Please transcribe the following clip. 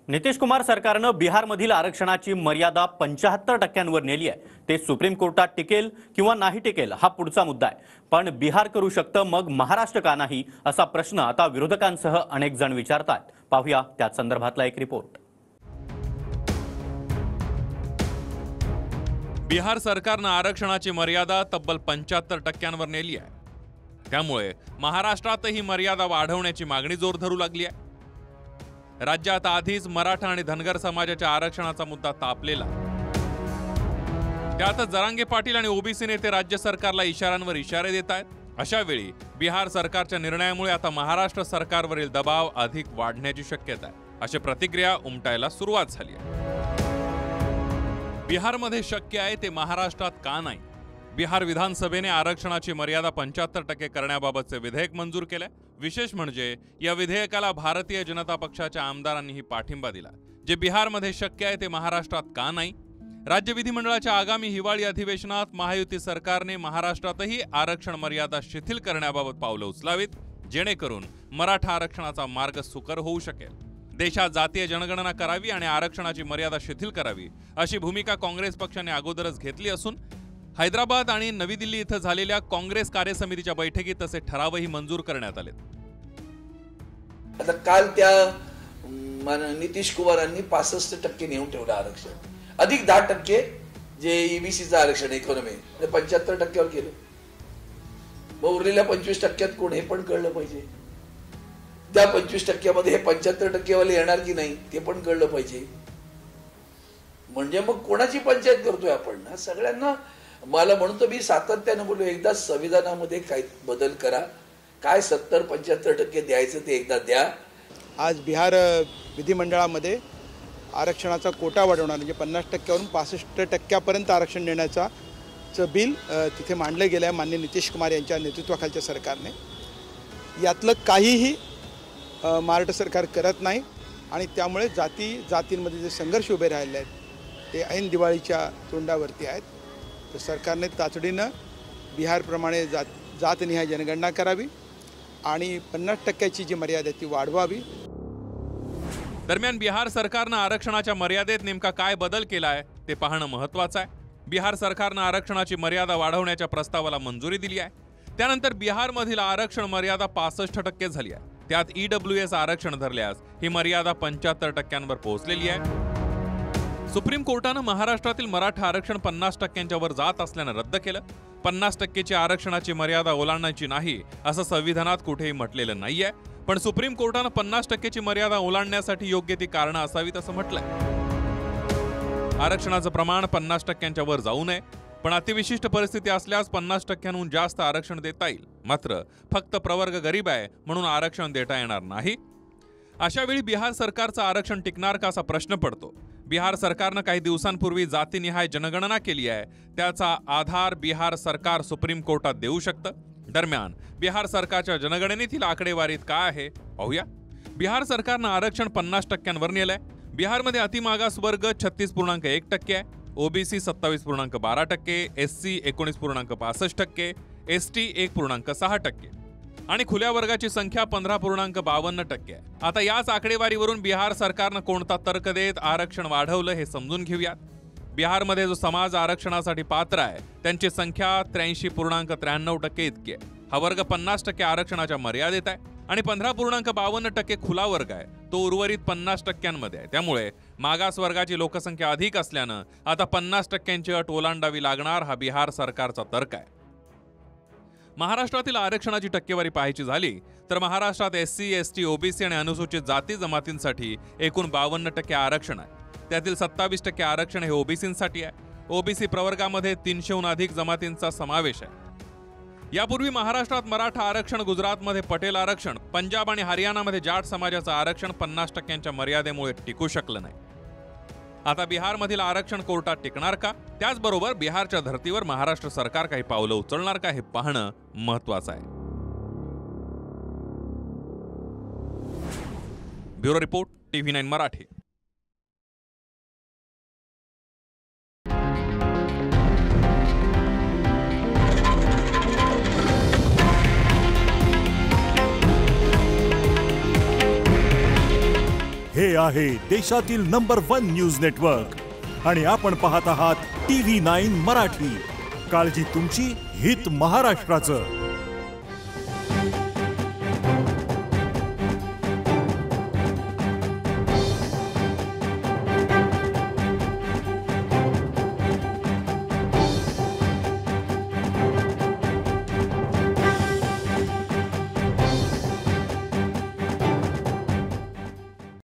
नितीश कुमार सरकारनं बिहारमधील आरक्षणाची मर्यादा 75% नेली आहे। ते सुप्रीम कोर्टात टिकेल किंवा नाही टिकेल हा पुढचा मुद्दा आहे। पण बिहार करू शकतं मग महाराष्ट्र का नाही असा प्रश्न आता विरोधकांसह अनेक जण विचारतात। पाहूया त्या संदर्भातला एक रिपोर्ट। बिहार सरकारनं आरक्षणाची मर्यादा तब्बल 75%वर नेली आहे। त्यामुळे महाराष्ट्रातही मर्यादा वाढवण्याची मागणी जोर धरू लागली आहे। राज्यात आधीच मराठा आणि धनगर समाजाच्या आरक्षणाचा मुद्दा तापलेला। त्यातच जरांगे पाटील आणि ओबीसी नेते राज्य सरकारला इशाऱ्यांवर इशारे देत आहेत। अशा वेळी बिहार सरकारच्या निर्णयामुळे आता महाराष्ट्र सरकारवरील दबाव अधिक वाढण्याची शक्यता आहे, अशी प्रतिक्रिया उमटायला सुरुवात झाली आहे। बिहारमध्ये शक्य आहे ते महाराष्ट्रात का नाही? बिहार विधानसभेने आरक्षणाची मर्यादा 75% करण्याबाबतचे विधेयक मंजूर केले। विशेष म्हणजे या विधेयकाला भारतीय जनता पक्षाच्या आमदारांनीही पाठिंबा दिला। जे बिहारमध्ये शक्य आहे ते महाराष्ट्रात का नाही? राज्य विधिमंडळाच्या आगामी हिवाळी अधिवेशनात महायुती सरकारने महाराष्ट्रातही आरक्षण मर्यादा शिथिल करण्याबाबत पावलं उचलावीत, जेणेकरून मराठा आरक्षणाचा मार्ग सुकर होऊ शकेल। देशात जातीय जनगणना करावी आणि आरक्षणाची मर्यादा शिथिल करावी अशी भूमिका काँग्रेस पक्षाने अगोदरच घेतली असून हैदराबाद आणि नवी दिल्ली इथं झालेल्या काँग्रेस कार्यसमितीच्या बैठकीत तसे ठरावही मंजूर करण्यात आले। आता काल त्या नितीश कुमारांनी 65% नेऊन ठेवलं आरक्षण, अधिक 10% जे ईबीसीचं आरक्षण इकॉनॉमी 75%वर केलं। मग उरलेल्या 25%त कोण हे पण कळलं पाहिजे। त्या 25%मध्ये हे 75% वाले येणार की नाही ते पण कळलं पाहिजे। म्हणजे मग कोणाची पंचायत करतोय आपण? सगळ्यांना मला म्हणतो, मी सातत्यानं बोललो, एकदा संविधानामध्ये काही बदल करा। काय 70-75% द्यायचं ते एकदा द्या। आज बिहार विधिमंडळामध्ये आरक्षणाचा कोटा वाढवणार म्हणजे 50%वरून 65%पर्यंत आरक्षण देण्याचं बिल तिथे मांडलं गेलं आहे माननीय नितीश कुमार यांच्या नेतृत्वाखालच्या सरकारने। यातलं काहीही महाराष्ट्र सरकार करत नाही आणि त्यामुळे जातींमध्ये जे संघर्ष उभे राहिले आहेत ते ऐन दिवाळीच्या तोंडावरती आहेत। तर सरकारने तातडीनं बिहारप्रमाणे जातनिहाय जनगणना करावी आणि 50%ची जी मर्यादा ती वाढवावी। दरम्यान बिहार सरकारनं आरक्षणाच्या मर्यादेत नेमका काय बदल केलाय ते पाहणं महत्त्वाचं आहे। बिहार सरकारनं आरक्षणाची मर्यादा वाढवण्याच्या प्रस्तावाला मंजुरी दिली आहे। त्यानंतर बिहारमधील आरक्षण मर्यादा 65% झाली आहे। त्यात ईडब्ल्यूएस आरक्षण धरल्यास ही मर्यादा 75%वर पोहोचलेली आहे। सुप्रीम कोर्टानं महाराष्ट्रातील मराठा आरक्षण 50%च्या वर जात असल्यानं रद्द केलं। 50%ची आरक्षणाची मर्यादा ओलांडण्याची नाही असं संविधानात कुठेही म्हटलेलं नाहीये, पण सुप्रीम कोर्टानं 50%ची मर्यादा ओलांडण्यासाठी योग्य ती कारणं असावीत असं म्हटलंय। आरक्षणाचं प्रमाण 50%च्या वर जाऊ नये, पण अतिविशिष्ट परिस्थिती असल्यास 50%हून जास्त आरक्षण देता येईल। मात्र फक्त प्रवर्ग गरीब आहे म्हणून आरक्षण देता येणार नाही। अशा वेळी बिहार सरकारचं आरक्षण टिकणार का असा प्रश्न पडतो। बिहार सरकारनं काही दिवसांपूर्वी जातीनिहाय जनगणना केली आहे, त्याचा आधार बिहार सरकार सुप्रीम कोर्टात देऊ शकतं। दरम्यान बिहार सरकारच्या जनगणनेतील आकडेवारीत काय आहे पाहूया। बिहार सरकारनं आरक्षण 50%वर नेलंय। बिहारमध्ये अतिमागास वर्ग 36.1% आहे, ओबीसी 27.12%, एससी 19.65%, एसटी 1.6% आणि खुल्या वर्गाची संख्या 15.52% आहे। आता याच आकडेवारीवरून बिहार सरकारनं कोणता तर्क देत आरक्षण वाढवलं हे समजून घेऊयात। बिहारमध्ये जो समाज आरक्षणासाठी पात्र आहे त्यांची संख्या 83.93% इतकी आहे। हा वर्ग 50% आरक्षणाच्या मर्यादेत आहे आणि 15.52% खुला वर्ग आहे, तो उर्वरित 50%मध्ये आहे। त्यामुळे मागास वर्गाची लोकसंख्या अधिक असल्यानं आता 50%ची अट ओलांडावी लागणार हा बिहार सरकारचा तर्क आहे। महाराष्ट्रातील आरक्षणाची टक्केवारी पाहायची झाली तर महाराष्ट्रात एससी, एसटी, ओबीसी आणि अनुसूचित जाती जमातींसाठी एकूण 52% आरक्षण आहे। त्यातील 27% आरक्षण हे ओबीसींसाठी आहे। ओबीसी प्रवर्गामध्ये 300हून अधिक जमातींचा समावेश आहे। यापूर्वी महाराष्ट्रात मराठा आरक्षण, गुजरातमध्ये पटेल आरक्षण, पंजाब आणि हरियाणामध्ये जाट समाजाचं आरक्षण 50%च्या मर्यादेमुळे टिकू शकलं नाही। आता बिहारमधील आरक्षण कोर्टात टिकणार का? त्याचबरोबर बिहारच्या धर्तीवर महाराष्ट्र सरकार काही पावलं उचलणार का हे पाहणं महत्त्वाचं आहे। Bureau report, TV9 Marathi. हे आहे देशातील नंबर 1 न्यूज नेटवर्क आणि आपण पाहत आहात TV9 मराठी. काळजी तुमची, हित महाराष्ट्राचं.